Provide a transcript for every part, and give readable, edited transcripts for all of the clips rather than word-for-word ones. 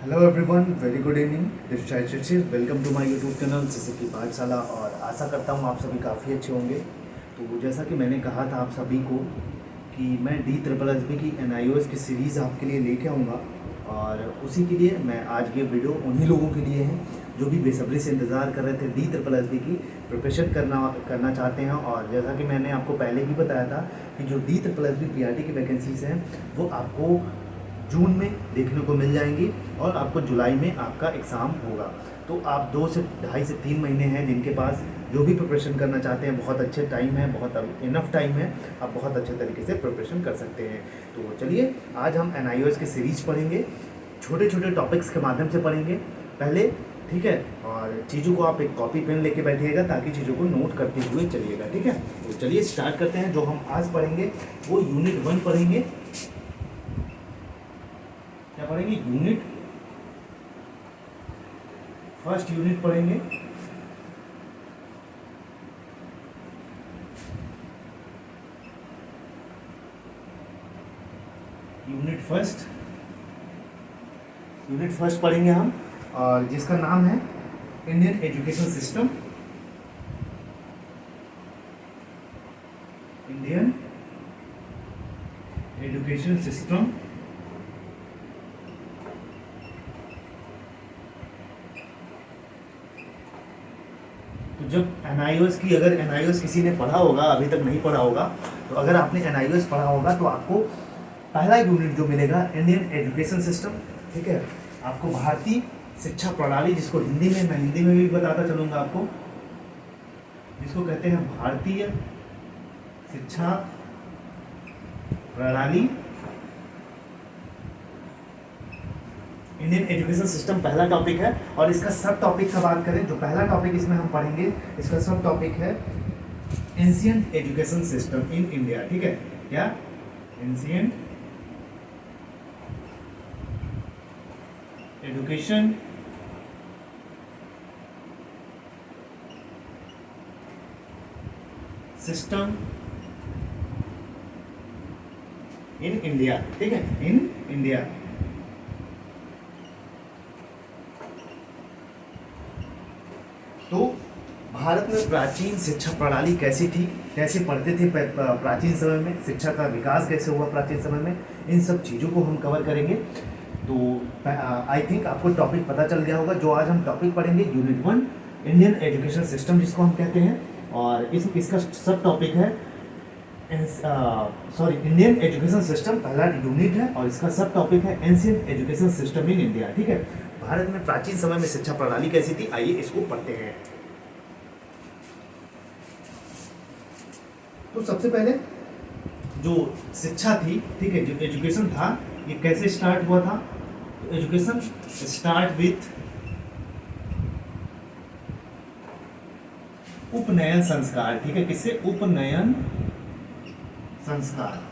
Hello everyone, very good evening. This शायद Shishir, welcome to my YouTube channel सिसकी पाठशाला। और आशा करता हूँ आप सभी काफ़ी अच्छे होंगे। तो जैसा कि मैंने कहा था आप सभी को कि मैं DSSB की NIOS की सीरीज़ आपके लिए लेके आऊँगा, और उसी के लिए मैं आज ये वीडियो उन्हीं लोगों के लिए है जो भी बेसब्री से इंतज़ार कर रहे थे DSSB की प्रिपरेशन करना चाहते हैं। और जैसा कि मैंने आपको पहले भी बताया था कि जो DSSB PRT की वैकेंसीज़ हैं वो आपको जून में देखने को मिल जाएंगी, और आपको जुलाई में आपका एग्ज़ाम होगा। तो आप 2 से 2.5 से 3 महीने हैं जिनके पास, जो भी प्रिपरेशन करना चाहते हैं, बहुत अच्छे टाइम है, बहुत इनफ टाइम है, आप बहुत अच्छे तरीके से प्रिपरेशन कर सकते हैं। तो चलिए आज हम NIOS की सीरीज पढ़ेंगे, छोटे छोटे टॉपिक्स के माध्यम से पढ़ेंगे पहले, ठीक है। और चीज़ों को आप एक कॉपी पेन लेके बैठिएगा ताकि चीज़ों को नोट करते हुए चलिएगा, ठीक है। तो चलिए स्टार्ट करते हैं। जो हम आज पढ़ेंगे वो यूनिट 1 पढ़ेंगे। क्या पढ़ेंगे? यूनिट फर्स्ट यूनिट पढ़ेंगे। यूनिट फर्स्ट पढ़ेंगे हम, और जिसका नाम है Indian education system. Indian education system. तो जब अगर NIOS किसी ने पढ़ा होगा, अभी तक नहीं पढ़ा होगा, तो अगर आपने NIOS पढ़ा होगा तो आपको पहला यूनिट जो मिलेगा इंडियन एजुकेशन सिस्टम, ठीक है। आपको भारतीय शिक्षा प्रणाली, जिसको हिंदी में, मैं हिंदी में भी बताता चलूँगा आपको, जिसको कहते हैं भारतीय शिक्षा प्रणाली, इंडियन एजुकेशन सिस्टम पहला टॉपिक है। और इसका सब टॉपिक का बात करें, जो पहला टॉपिक इसमें हम पढ़ेंगे, इसका सब टॉपिक है ancient education system in India, ठीक है। क्या? Ancient education system in India, ठीक है, इन इंडिया। तो भारत में प्राचीन शिक्षा प्रणाली कैसी थी, कैसे पढ़ते थे प्राचीन समय में, शिक्षा का विकास कैसे हुआ प्राचीन समय में, इन सब चीज़ों को हम कवर करेंगे। तो आई थिंक आपको टॉपिक पता चल गया होगा। जो आज हम टॉपिक पढ़ेंगे यूनिट 1 इंडियन एजुकेशन सिस्टम, जिसको हम कहते हैं। और इसका सब टॉपिक है इंडियन एजुकेशन सिस्टम, पहला यूनिट है, और इसका सब टॉपिक है ancient education system in India, ठीक है। भारत में प्राचीन समय में शिक्षा प्रणाली कैसी थी, आइए इसको पढ़ते हैं। तो सबसे पहले जो शिक्षा थी, ठीक है, जो एजुकेशन था, ये कैसे स्टार्ट हुआ था? तो एजुकेशन स्टार्ट विथ उपनयन संस्कार, ठीक है। किससे? उपनयन संस्कार।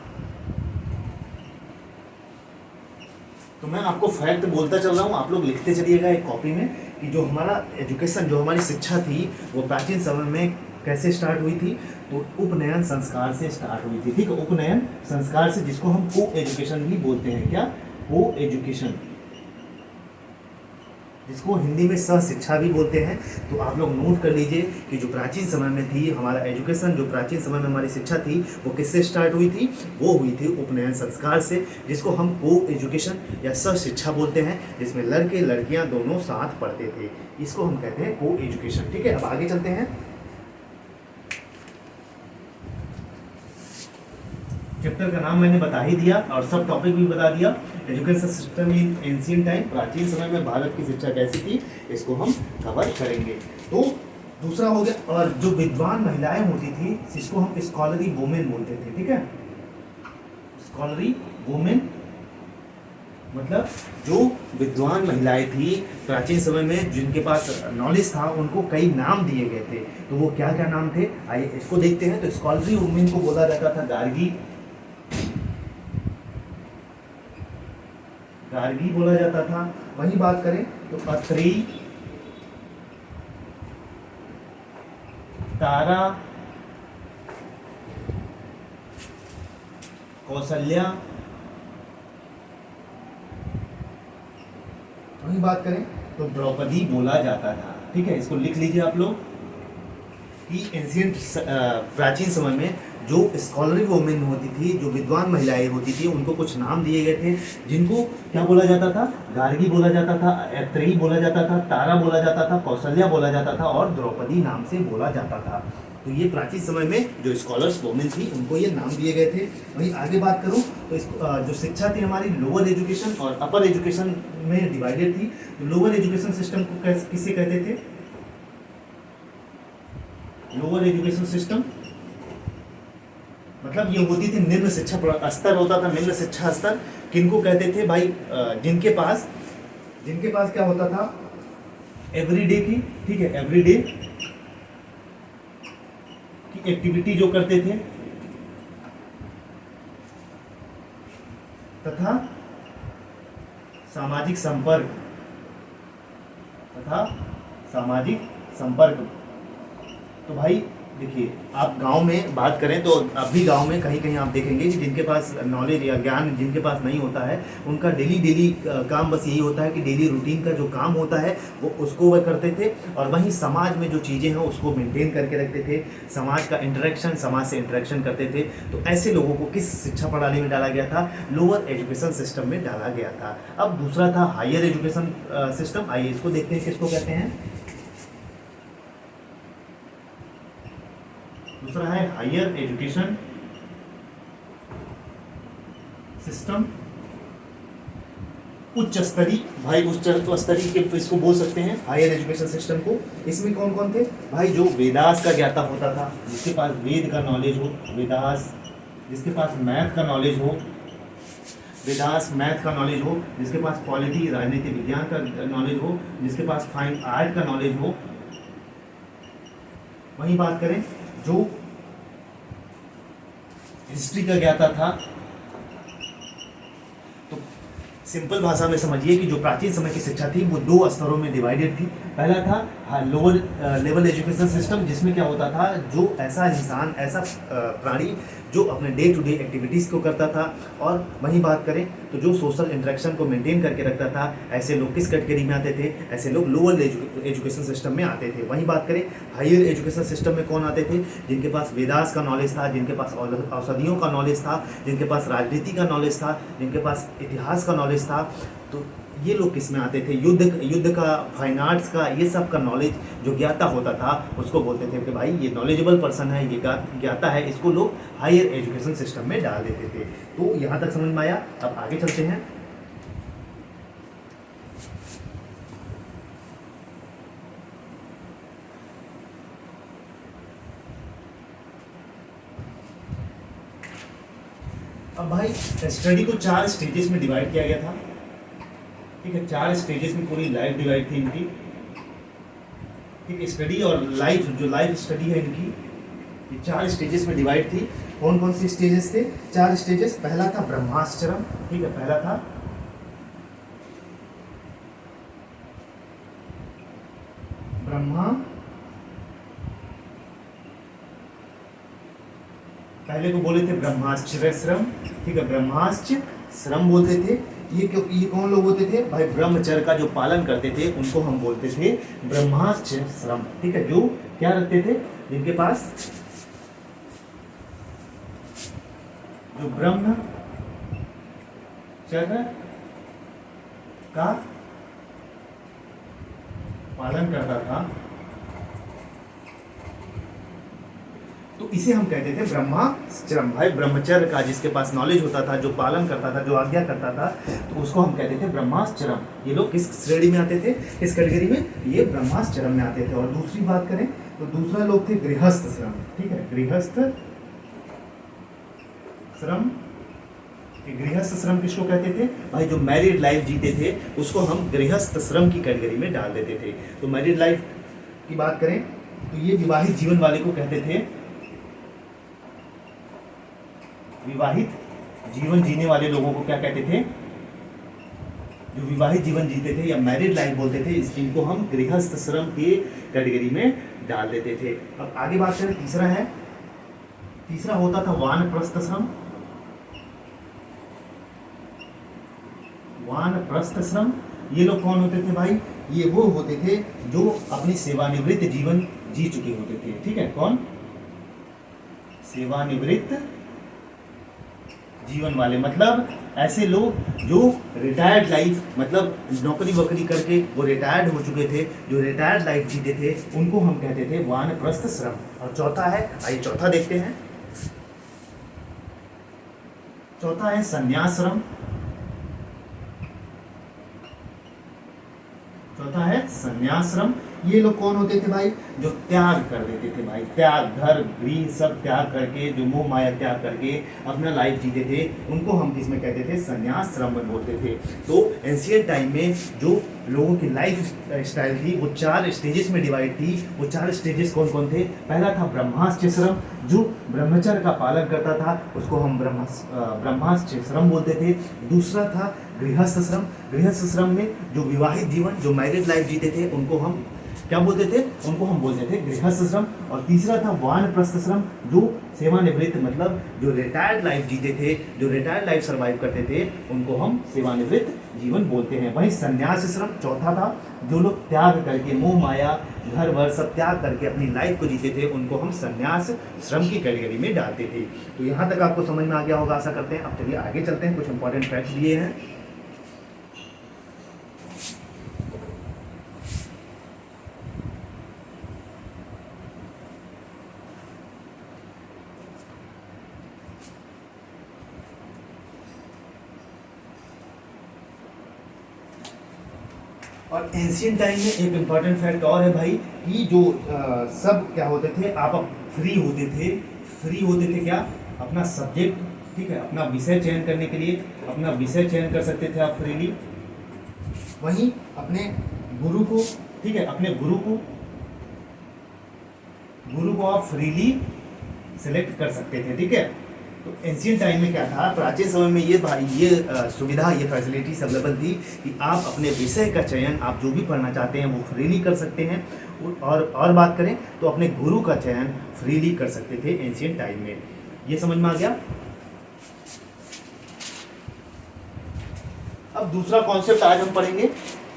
तो मैं आपको फैक्ट बोलता चल रहा हूँ, आप लोग लिखते चलिएगा एक कॉपी में कि जो हमारा एजुकेशन, जो हमारी शिक्षा थी, वो प्राचीन समय में कैसे स्टार्ट हुई थी। तो उपनयन संस्कार से स्टार्ट हुई थी, ठीक है। उपनयन संस्कार से, जिसको हम को एजुकेशन भी बोलते हैं। क्या? को एजुकेशन, जिसको हिंदी में सह शिक्षा भी बोलते हैं। तो आप लोग नोट कर लीजिए कि जो प्राचीन समय में थी हमारा एजुकेशन, जो प्राचीन समय में हमारी शिक्षा थी, वो किससे स्टार्ट हुई थी? वो हुई थी उपनयन संस्कार से, जिसको हम को एजुकेशन या सह शिक्षा बोलते हैं, जिसमें लड़के लड़कियां दोनों साथ पढ़ते थे। इसको हम कहते हैं को एजुकेशन, ठीक है। अब आगे चलते हैं। चैप्टर का नाम मैंने बता ही दिया और सब टॉपिक भी बता दिया। Education system in ancient time, प्राचीन समय में भारत की शिक्षा कैसी थी, इसको हम कवर करेंगे। तो दूसरा हो गया, और जो विद्वान महिलाएं होती थी, जिसको हम स्कॉलरी वुमेन बोलते थे, ठीक है। स्कॉलरी वुमेन मतलब जो विद्वान महिलाएं थी प्राचीन समय में, जिनके पास नॉलेज था, उनको कई नाम दिए गए थे। तो वो क्या क्या नाम थे, आइए इसको देखते हैं। तो स्कॉलरी वुमेन को बोला जाता था गार्गी बोला जाता था। वहीं बात करें तो अत्रेय, तारा, कौशल्या, वहीं बात करें तो द्रौपदी बोला जाता था। ठीक है, इसको लिख लीजिए आप लोग कि एंशियंट प्राचीन समय में जो स्कॉलरी वोमेन होती थी, जो विद्वान महिलाएं होती थी, उनको कुछ नाम दिए गए थे जिनको क्या बोला जाता था, गार्गी बोला जाता था, ऐत्रेयी बोला जाता था, तारा बोला जाता था, कौशल्या बोला जाता था और द्रौपदी नाम से बोला जाता था। तो ये प्राचीन समय में जो स्कॉलर्स वोमेन थी उनको ये नाम दिए गए थे। वहीं आगे बात करूं तो जो शिक्षा थी हमारी लोअर एजुकेशन और अपर एजुकेशन में डिवाइडेड थी। तो लोअर एजुकेशन सिस्टम को किससे कहते थे, लोअर एजुकेशन सिस्टम मतलब ये होती थी निम्न शिक्षा स्तर होता था। निम्न शिक्षा स्तर किनको कहते थे भाई, जिनके पास क्या होता था, एवरीडे की, ठीक है, एवरीडे की एक्टिविटी जो करते थे तथा सामाजिक संपर्क। तो भाई देखिए, आप गांव में बात करें तो अभी गांव में कहीं कहीं आप देखेंगे कि जिनके पास नॉलेज या ज्ञान जिनके पास नहीं होता है, उनका डेली काम बस यही होता है कि डेली रूटीन का जो काम होता है वो उसको वह करते थे। और वहीं समाज में जो चीज़ें हैं उसको मेंटेन करके रखते थे, समाज का इंटरेक्शन, समाज से इंटरेक्शन करते थे। तो ऐसे लोगों को किस शिक्षा प्रणाली में डाला गया था, लोअर एजुकेशन सिस्टम में डाला गया था। अब दूसरा था हायर एजुकेशन सिस्टम। आइए इसको देखते हैं किसको कहते हैं। दूसरा है हायर एजुकेशन सिस्टम, उच्च स्तरीय, भाई उच्च स्तरीय के इसको बोल सकते हैं हायर एजुकेशन सिस्टम को। इसमें कौन कौन थे भाई, जो वेदास का ज्ञाता होता था, जिसके पास वेद का नॉलेज हो, वेदास, जिसके पास मैथ का नॉलेज हो, वेदास मैथ का नॉलेज हो, जिसके पास पॉलिटी राजनीति विज्ञान का नॉलेज हो, जिसके पास फाइन आर्ट का नॉलेज हो। वहीं बात करें जो हिस्ट्री का ज्ञाता था। तो सिंपल भाषा में समझिए कि जो प्राचीन समय की शिक्षा थी वो दो स्तरों में डिवाइडेड थी। पहला था लोअर लेवल एजुकेशन सिस्टम, जिसमें क्या होता था, जो ऐसा इंसान, ऐसा प्राणी जो अपने डे टू डे एक्टिविटीज़ को करता था। और वहीं बात करें तो जो सोशल इंटरेक्शन को मेंटेन करके रखता था, ऐसे लोग किस कैटेगरी में आते थे, ऐसे लोग लोअर एजुकेशन सिस्टम में आते थे। वहीं बात करें हायर एजुकेशन सिस्टम में कौन आते थे, जिनके पास वेदास का नॉलेज था, जिनके पास औषधियों का नॉलेज था, जिनके पास राजनीति का नॉलेज था, जिनके पास इतिहास का नॉलेज था। तो ये लोग किस में आते थे, युद्ध का, फाइन आर्ट्स का, ये सब का नॉलेज जो ज्ञाता होता था उसको बोलते थे कि भाई ये नॉलेजेबल पर्सन है, ये ज्ञाता है, इसको लोग हायर एजुकेशन सिस्टम में डाल देते थे। तो यहाँ तक समझ में आया। अब आगे चलते हैं। अब भाई स्टडी को 4 स्टेजेस में डिवाइड किया गया था। ठीक है, 4 स्टेजेस में पूरी लाइफ डिवाइड थी इनकी। ठीक है, स्टडी और लाइफ, जो लाइफ स्टडी है इनकी, ये 4 स्टेजेस में डिवाइड थी। कौन कौन सी स्टेजेस थे, 4 स्टेजेस। पहला था ब्रह्माश्रम। ठीक है, पहला था ब्रह्मा, पहले को बोले थे ब्रह्माश्रम। ठीक है, ब्रह्माश्रम बोलते थे। ये कौन लोग होते थे भाई, ब्रह्मचर्य का जो पालन करते थे उनको हम बोलते थे ब्रह्माश्रम। ठीक है, जो क्या रखते थे, जिनके पास जो ब्रह्मचर्य का पालन करता था, तो इसे हम कहते थे ब्रह्माश्रम। भाई ब्रह्मचर्य का जिसके पास नॉलेज होता था, जो पालन करता था, जो आज्ञा करता था, तो उसको हम कहते थे ब्रह्माश्रम। ये लोग किस श्रेणी में आते थे, किस कैटेगरी में, ये ब्रह्माश्रम में आते थे। और दूसरी बात करें तो दूसरा लोग थे गृहस्थ श्रम। ठीक है, गृहस्थ श्रम। गृहस्थ श्रम किसको कहते थे भाई, जो मैरिड लाइफ जीते थे उसको हम गृहस्थ श्रम की कैटेगरी में डाल देते थे। तो मैरिड लाइफ की बात करें तो ये विवाहित जीवन वाले को कहते थे, विवाहित जीवन जीने वाले लोगों को क्या कहते थे, जो विवाहित जीवन जीते थे या मैरिड लाइफ बोलते थे, इनको हम गृहस्थ श्रम की कैटेगरी में डाल देते थे। अब आगे बात करें, तीसरा होता था वानप्रस्थ श्रम। वानप्रस्थ श्रम ये लोग कौन होते थे भाई? ये वो होते थे जो अपनी सेवानिवृत्त जीवन जी चुके होते थे। ठीक है, कौन? सेवानिवृत्त जीवन वाले, मतलब ऐसे लोग जो रिटायर्ड लाइफ, मतलब नौकरी वोकरी करके वो रिटायर्ड हो चुके थे, जो रिटायर्ड लाइफ जीते थे, उनको हम कहते थे वानप्रस्थ श्रम। और चौथा है, आइए चौथा देखते हैं। चौथा है संन्याश्रम। चौथा है संन्याश्रम। ये लोग कौन होते थे भाई? जो त्याग कर देते थे भाई, त्याग, घर गृह सब त्याग करके, जो मोह माया त्याग करके अपना लाइफ जीते थे, उनको हम किसमें कहते थे? संन्याश्रम में बोलते थे। तो एंशिएंट टाइम में जो लोगों की लाइफ स्टाइल थी वो 4 स्टेजेस में डिवाइड थी। वो 4 स्टेजेस कौन कौन थे? पहला था ब्रह्माश्रम श्रम, जो ब्रह्मचर्य का पालन करता था उसको हम ब्रह्माश्रम श्रम बोलते थे। दूसरा था गृहस्थ श्रम। गृहस्थ श्रम में जो विवाहित जीवन, जो मैरिड लाइफ जीते थे, उनको हम क्या बोलते थे? उनको हम बोलते थे गृहस्थ श्रम। और तीसरा था वानप्रस्थ श्रम, जो सेवानिवृत्त, मतलब जो रिटायर्ड लाइफ जीते थे, जो रिटायर्ड लाइफ सर्वाइव करते थे, उनको हम सेवानिवृत्त जीवन बोलते हैं। वहीं संन्यास श्रम चौथा था, जो लोग त्याग करके, मोह माया घर वर सब त्याग करके अपनी लाइफ को जीते थे, उनको हम संन्यास श्रम की कैटेगरी में डालते थे। तो यहाँ तक आपको समझ में आ गया होगा, आशा करते हैं। अब चलिए आगे चलते हैं, कुछ इंपॉर्टेंट फैक्ट्स दिए हैं। और एंशिएंट टाइम में एक इम्पॉर्टेंट फैक्ट और है भाई, कि जो सब क्या होते थे, आप फ्री होते थे। फ्री होते थे क्या? अपना सब्जेक्ट, ठीक है, अपना विषय चयन करने के लिए अपना विषय चयन कर सकते थे आप फ्रीली। वहीं अपने गुरु को, ठीक है, अपने गुरु को आप फ्रीली सेलेक्ट कर सकते थे। ठीक है, तो एंशिएंट टाइम में क्या था? प्राचीन समय में ये सुविधा, ये फैसिलिटीज अवेलेबल थी कि आप अपने विषय का चयन, आप जो भी पढ़ना चाहते हैं वो फ्रीली कर सकते हैं। और बात करें तो अपने गुरु का चयन फ्रीली कर सकते थे एंशिएंट टाइम में। ये समझ में आ गया? अब दूसरा कॉन्सेप्ट आज हम पढ़ेंगे।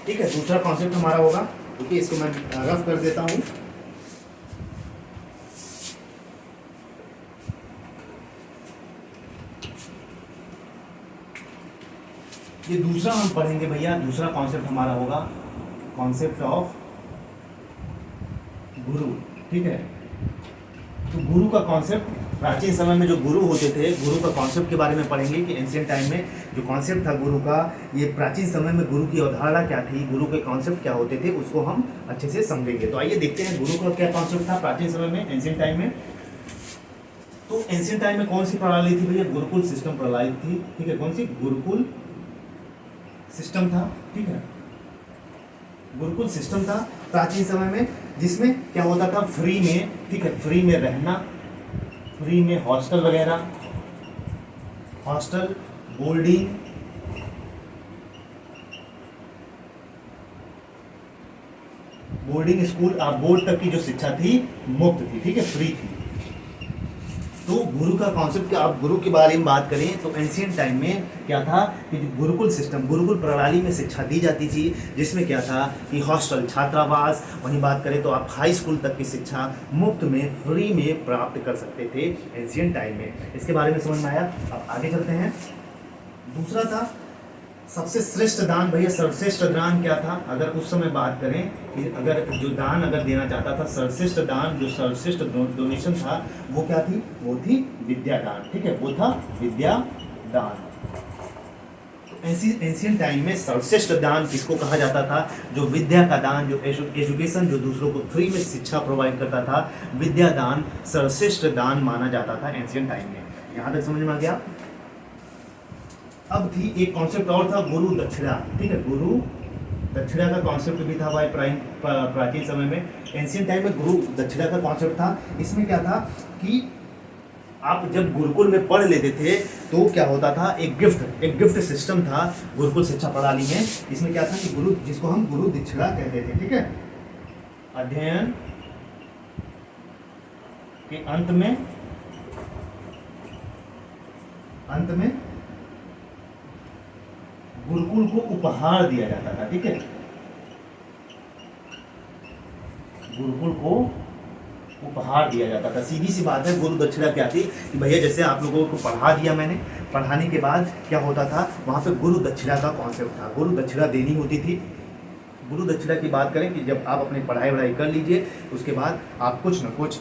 ठीक है, दूसरा कॉन्सेप्ट हमारा होगा, क्योंकि इसको मैं रफ कर देता हूँ। ये दूसरा हम पढ़ेंगे भैया, दूसरा कॉन्सेप्ट हमारा होगा कॉन्सेप्ट ऑफ गुरु। ठीक है, तो गुरु का कॉन्सेप्ट, प्राचीन समय में जो गुरु होते थे, गुरु का कॉन्सेप्ट के बारे में पढ़ेंगे कि एंशिएंट टाइम में जो कॉन्सेप्ट था गुरु का, ये प्राचीन समय में गुरु की अवधारणा क्या थी, गुरु के कॉन्सेप्ट क्या होते थे, उसको हम अच्छे से समझेंगे। तो आइए देखते हैं गुरु का क्या कॉन्सेप्ट था प्राचीन समय में, एंशिएंट टाइम में। तो एंशिएंट टाइम में कौन सी प्रणाली थी भैया? गुरुकुल सिस्टम प्रणाली थी। ठीक है, कौन सी? गुरुकुल सिस्टम था। ठीक है, गुरुकुल सिस्टम था प्राचीन समय में, जिसमें क्या होता था? फ्री में, ठीक है, फ्री में रहना, फ्री में हॉस्टल वगैरह, hostel, boarding, boarding school, board तक की जो शिक्षा थी मुफ्त थी। ठीक है, फ्री थी। तो गुरु का कॉन्सेप्ट, आप गुरु के बारे में बात करें तो एंशिएंट टाइम में क्या था कि गुरुकुल सिस्टम, गुरुकुल प्रणाली में शिक्षा दी जाती थी, जिसमें क्या था कि हॉस्टल, छात्रावास, वहीं बात करें तो आप हाई स्कूल तक की शिक्षा मुफ्त में, फ्री में प्राप्त कर सकते थे एंशिएंट टाइम में। इसके बारे में समझ में आया? अब आगे चलते हैं। दूसरा था सबसे श्रेष्ठ दान। भैया सर्वश्रेष्ठ दान क्या था? अगर उस समय बात करें कि अगर जो दान अगर देना चाहता था, सर्वश्रेष्ठ दान, जो सर्वश्रेष्ठ डोनेशन था वो क्या थी? वो थी विद्या दान। ठीक है, वो था विद्या दान। एंशिएंट टाइम में सर्वश्रेष्ठ दान किसको कहा जाता था? जो विद्या का दान, जो एजुकेशन, जो दूसरों को फ्री में शिक्षा प्रोवाइड करता था, विद्या दान सर्वश्रेष्ठ दान माना जाता था एंशिएंट टाइम में। यहाँ तक समझ में आ गया? अब थी एक कॉन्सेप्ट और था, गुरु दक्षिणा। ठीक है, गुरु दक्षिणा का कॉन्सेप्ट भी था भाई प्राचीन समय में। एंशिएंट टाइम में गुरु दक्षिणा का कॉन्सेप्ट था। इसमें क्या था कि आप जब गुरुकुल में पढ़ लेते थे तो क्या होता था? एक गिफ्ट सिस्टम था गुरुकुल शिक्षा प्रणाली में। इसमें क्या था कि गुरु, जिसको हम गुरु दक्षिणा कहते थे, ठीक है, अध्ययन के अंत में गुरुकुल को उपहार दिया जाता था, ठीक है, गुरुकुल को उपहार दिया जाता था। सीधी सी बात है, गुरु दक्षिणा क्या थी कि भैया जैसे आप लोगों को पढ़ा दिया मैंने, पढ़ाने के बाद क्या होता था वहाँ पे गुरु दक्षिणा का कॉन्सेप्ट था, गुरु दक्षिणा देनी होती थी। गुरु दक्षिणा की बात करें कि जब आप अपनी पढ़ाई वढ़ाई कर लीजिए उसके बाद आप कुछ न कुछ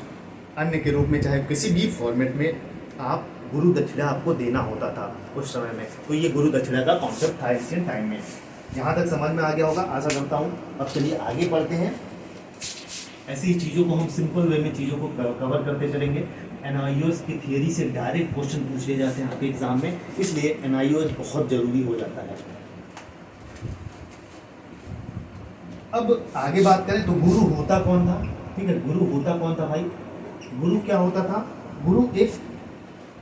अन्य के रूप में चाहे किसी भी फॉर्मेट में आप गुरु दक्षिणा आपको देना होता था उस समय में। तो ये गुरु दक्षिणा का कॉन्सेप्ट था एंशिएंट टाइम में। यहाँ तक समझ में आ गया होगा आशा करता हूँ। अब चलिए आगे बढ़ते हैं। ऐसी चीज़ों को हम सिंपल वे में चीज़ों को कवर करते चलेंगे। एनआईओएस की थियरी से डायरेक्ट क्वेश्चन पूछे जाते हैं आपके एग्जाम में, इसलिए एनआईओएस बहुत ज़रूरी हो जाता है। अब आगे बात करें तो गुरु होता कौन था, ठीक है, गुरु होता कौन था भाई, गुरु क्या होता था, गुरु एक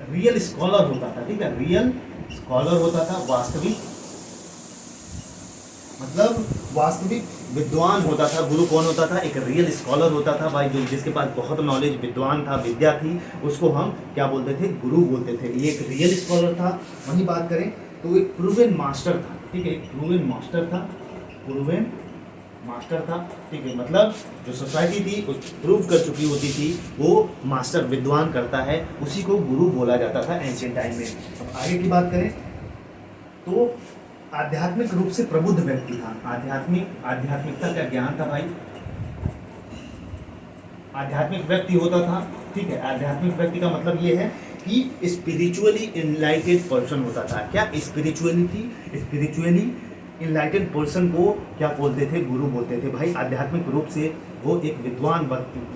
रियल स्कॉलर होता था, ठीक है, रियल स्कॉलर होता था, वास्तविक मतलब वास्तविक विद्वान होता था। गुरु कौन होता था, एक रियल स्कॉलर होता था भाई, जो जिसके पास बहुत नॉलेज, विद्वान था, विद्या थी, उसको हम क्या बोलते थे, गुरु बोलते थे। ये एक रियल स्कॉलर था। वहीं बात करें तो एक प्रूवन मास्टर था, ठीक है, एक प्रूवन मास्टर था, प्रूवन मास्टर था, ठीक है, मतलब जो सोसाइटी थी उस प्रूव कर चुकी होती थी वो मास्टर विद्वान करता है, उसी को गुरु बोला जाता था एंशिएंट टाइम में। अब आगे की बात करें तो आध्यात्मिक रूप से प्रबुद्ध व्यक्ति था। आध्यात्मिकता का ज्ञान था भाई, आध्यात्मिक व्यक्ति होता था, ठीक है। आध्यात्मिक व्यक्ति का मतलब ये है कि स्पिरिचुअली इनलाइटेड पर्सन होता था। क्या स्पिरिचुअली इनलाइटेड पर्सन को क्या बोलते थे, गुरु बोलते थे भाई। आध्यात्मिक रूप से वो एक विद्वान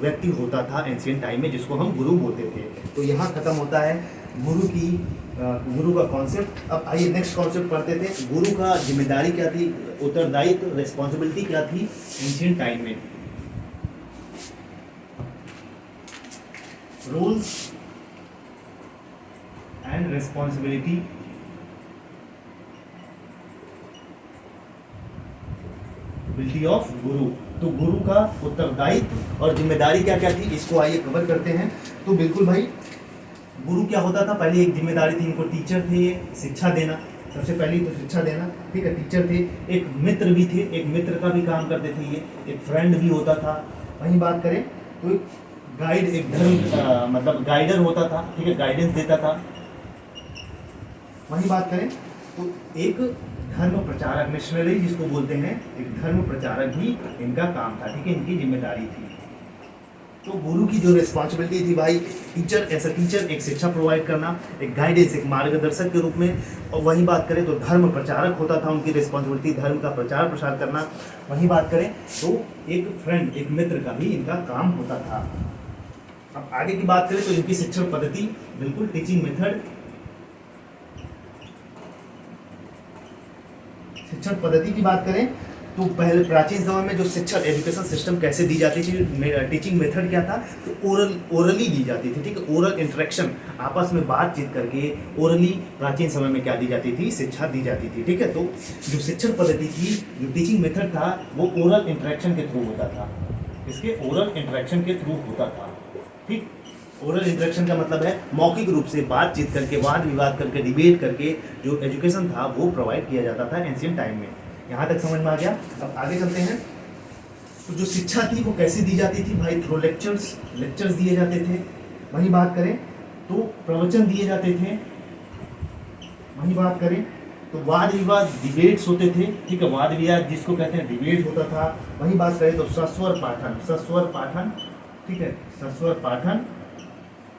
व्यक्ति होता था एंशिएंट टाइम में, जिसको हम गुरु बोलते थे। तो यहाँ खत्म होता है गुरु का कॉन्सेप्ट। अब आइए नेक्स्ट कॉन्सेप्ट पढ़ते थे। गुरु का जिम्मेदारी क्या थी, उत्तरदायित्व, रिस्पॉन्सिबिलिटी क्या थी एंशिएंट टाइम में। रूल्स एंड रिस्पॉन्सिबिलिटी ऑफ गुरु। तो गुरु का उत्तरदायित्व और जिम्मेदारी क्या क्या थी, इसको आइए कवर करते हैं। तो बिल्कुल भाई, गुरु क्या होता था, पहले एक जिम्मेदारी थी, इनको टीचर थे, ये शिक्षा देना, सबसे पहली तो शिक्षा देना, ठीक है, टीचर थे। एक मित्र भी थे, एक मित्र का भी काम करते थे ये, एक फ्रेंड भी होता था। वहीं बात करें तो एक गाइड, एक धर्म मतलब गाइडर होता था, ठीक है, गाइडेंस देता था। वहीं बात करें तो एक धर्म प्रचारक, मिशनरी जिसको बोलते हैं, एक धर्म प्रचारक भी इनका काम था, ठीक है, इनकी जिम्मेदारी थी। तो गुरु की जो रिस्पॉन्सिबिलिटी थी भाई, टीचर एज अ टीचर एक शिक्षा प्रोवाइड करना, एक गाइडेंस, एक मार्गदर्शक के रूप में। और वहीं बात करें तो धर्म प्रचारक होता था, उनकी रिस्पॉन्सिबिलिटी धर्म का प्रचार प्रसार करना। वहीं बात करें तो एक फ्रेंड, एक मित्र का भी इनका काम होता था। अब आगे की बात करें तो इनकी शिक्षण पद्धति, बिल्कुल टीचिंग मेथड, शिक्षण पद्धति की बात करें तो पहले प्राचीन समय में जो शिक्षा एजुकेशन सिस्टम कैसे दी जाती थी, टीचिंग मेथड क्या था, तो ओरली दी जाती थी, ठीक है, ओरल इंटरेक्शन, आपस में बातचीत करके ओरली प्राचीन समय में क्या दी जाती थी, शिक्षा दी जाती थी, ठीक है। तो जो शिक्षण पद्धति थी, जो टीचिंग मेथड था, वो ओरल इंटरेक्शन के थ्रू होता था, इसके ओरल इंटरेक्शन के थ्रू होता था, ठीक। ओरल इंटरेक्शन का मतलब है मौखिक रूप से बातचीत करके, वाद विवाद करके, डिबेट करके जो एजुकेशन था वो प्रोवाइड किया जाता था एंशिएंट टाइम में। यहाँ तक समझ में आ गया। अब आगे चलते हैं। तो जो शिक्षा थी वो कैसे दी जाती थी भाई, थ्रू लेक्चर्स दिए जाते थे। वहीं बात करें तो प्रवचन दिए जाते थे। वहीं बात करें तो वाद विवाद, डिबेट्स होते थे, ठीक है, वाद विवाद जिसको कहते हैं डिबेट होता था। वहीं बात करें तो सस्वर पाठन, ठीक है, सस्वर पाठन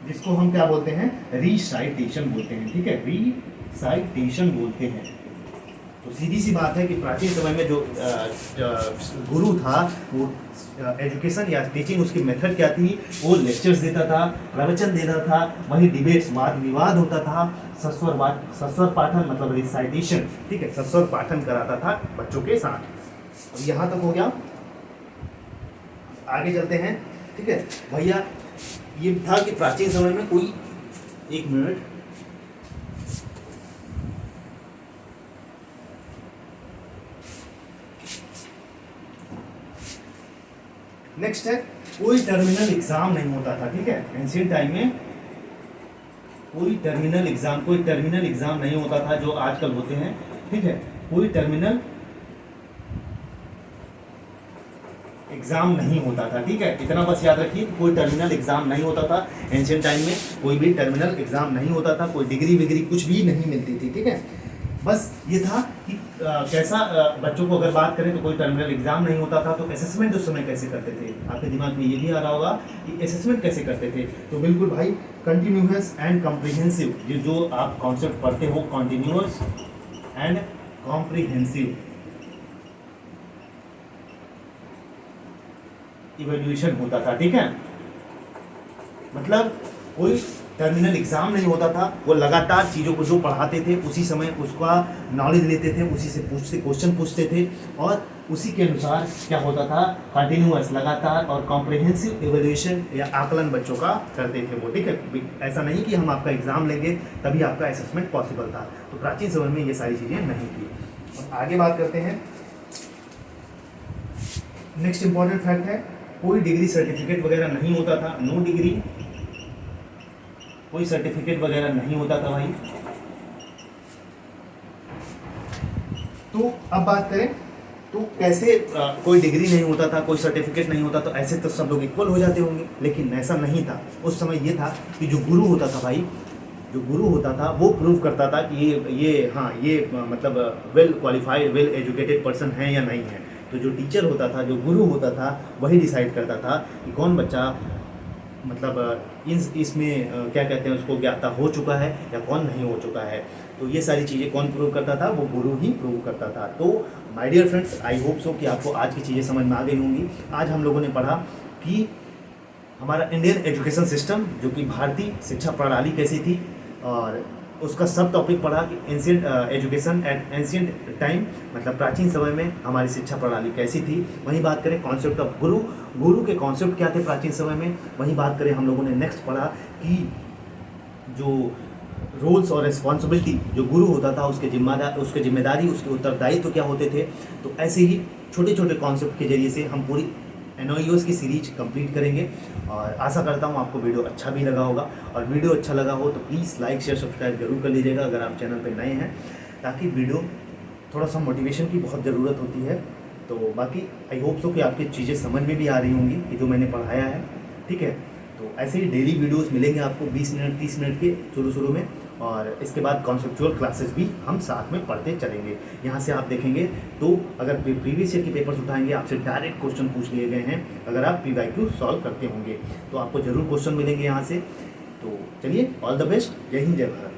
जिसको हम क्या बोलते हैं, रिसाइटेशन बोलते हैं, ठीक है, रिसाइटेशन बोलते हैं। तो सीधी सी बात है कि प्राचीन समय में जो गुरु था वो एजुकेशन या टीचिंग, उसकी मेथड क्या थी, वो लेक्चर्स देता था, प्रवचन देता था, वही डिबेट्स, वाद विवाद होता था, सस्वर पाठन मतलब रिसाइटेशन, ठीक है, सस्वर पाठन कराता था बच्चों के साथ। अब यहाँ तक हो गया, आगे चलते हैं, ठीक है भैया। ये था कि प्राचीन समय में कोई, एक मिनट, नेक्स्ट है, कोई टर्मिनल एग्जाम नहीं होता था, ठीक है, एंशिएंट टाइम में कोई टर्मिनल एग्जाम नहीं होता था जो आजकल होते हैं। ठीक है, कोई टर्मिनल एग्जाम नहीं होता था। ठीक है, इतना बस याद रखिए, कोई टर्मिनल एग्जाम नहीं होता था एंशियंट टाइम में, कोई भी टर्मिनल एग्जाम नहीं होता था, कोई डिग्री विग्री कुछ भी नहीं मिलती थी। ठीक है, बस ये था कि कैसा बच्चों को अगर बात करें तो कोई टर्मिनल एग्जाम नहीं होता था, तो असेसमेंट उस समय कैसे करते थे, आपके दिमाग में ये भी आ रहा होगा कि असेसमेंट कैसे करते थे। तो बिल्कुल भाई, कंटिन्यूअस एंड कॉम्प्रिहेंसिव, ये जो आप कॉन्सेप्ट पढ़ते हो, कंटिन्यूअस एंड कॉम्प्रिहेंसिव इवैल्यूएशन होता था। ठीक है, मतलब कोई टर्मिनल एग्जाम नहीं होता था, वो लगातार चीज़ों को जो पढ़ाते थे उसी समय उसका नॉलेज लेते थे, उसी से क्वेश्चन पूछते थे, और उसी के अनुसार क्या होता था, कंटिन्यूअस, लगातार और कॉम्प्रिहेंसिव इवैल्यूएशन या आकलन बच्चों का करते थे वो। ठीक है, ऐसा नहीं कि हम आपका एग्जाम लेंगे तभी आपका असेसमेंट पॉसिबल था, तो प्राचीन समय में ये सारी चीज़ें नहीं थी। अब आगे बात करते हैं, नेक्स्ट इंपॉर्टेंट फैक्ट है, कोई डिग्री सर्टिफिकेट वगैरह नहीं होता था, नो डिग्री, कोई सर्टिफिकेट वगैरह नहीं होता था भाई। तो अब बात करें तो कैसे कोई डिग्री नहीं होता था, कोई सर्टिफिकेट नहीं होता, तो ऐसे तो सब लोग इक्वल हो जाते होंगे, लेकिन ऐसा नहीं था। उस समय ये था कि जो गुरु होता था भाई, जो गुरु होता था वो प्रूव करता था कि ये मतलब well qualified, well educated person है या नहीं है। तो जो टीचर होता था, जो गुरु होता था, वही डिसाइड करता था कि कौन बच्चा मतलब इसमें क्या कहते हैं उसको, ज्ञाता हो चुका है या कौन नहीं हो चुका है। तो ये सारी चीज़ें कौन प्रूव करता था, वो गुरु ही प्रूव करता था। तो my dear friends, I hope so कि आपको आज की चीज़ें समझ में आ गई होंगी। आज हम लोगों ने पढ़ा कि हमारा इंडियन एजुकेशन सिस्टम, जो कि भारतीय शिक्षा प्रणाली कैसी थी, और उसका सब टॉपिक पढ़ा कि ancient education at ancient time, मतलब प्राचीन समय में हमारी शिक्षा प्रणाली कैसी थी। वहीं बात करें कॉन्सेप्ट ऑफ गुरु, गुरु के कॉन्सेप्ट क्या थे प्राचीन समय में। वहीं बात करें हम लोगों ने नेक्स्ट पढ़ा कि जो रोल्स और रिस्पॉन्सिबिलिटी जो गुरु होता था, उसके जिम्मेदारी, उसके उत्तरदायित्व तो क्या होते थे। तो ऐसे ही छोटे छोटे कॉन्सेप्ट के जरिए से हम पूरी NOEOS की सीरीज कंप्लीट करेंगे, और आशा करता हूँ आपको वीडियो अच्छा भी लगा होगा। और वीडियो अच्छा लगा हो तो प्लीज़ लाइक शेयर सब्सक्राइब जरूर कर लीजिएगा अगर आप चैनल पर नए हैं, ताकि वीडियो थोड़ा सा मोटिवेशन की बहुत ज़रूरत होती है। तो बाकी आई होप सो कि आपकी चीज़ें समझ में भी आ रही होंगी कि जो मैंने पढ़ाया है। ठीक है, तो ऐसे ही डेली वीडियोस मिलेंगे आपको 20 मिनट 30 मिनट के शुरू में, और इसके बाद कॉन्सेप्चुअल क्लासेस भी हम साथ में पढ़ते चलेंगे। यहाँ से आप देखेंगे तो अगर प्रीवियस ईयर के पेपर्स उठाएंगे, आपसे डायरेक्ट क्वेश्चन पूछ लिए गए हैं, अगर आप PYQ सॉल्व करते होंगे तो आपको ज़रूर क्वेश्चन मिलेंगे यहाँ से। तो चलिए, ऑल द बेस्ट, जय हिंद जय भारत।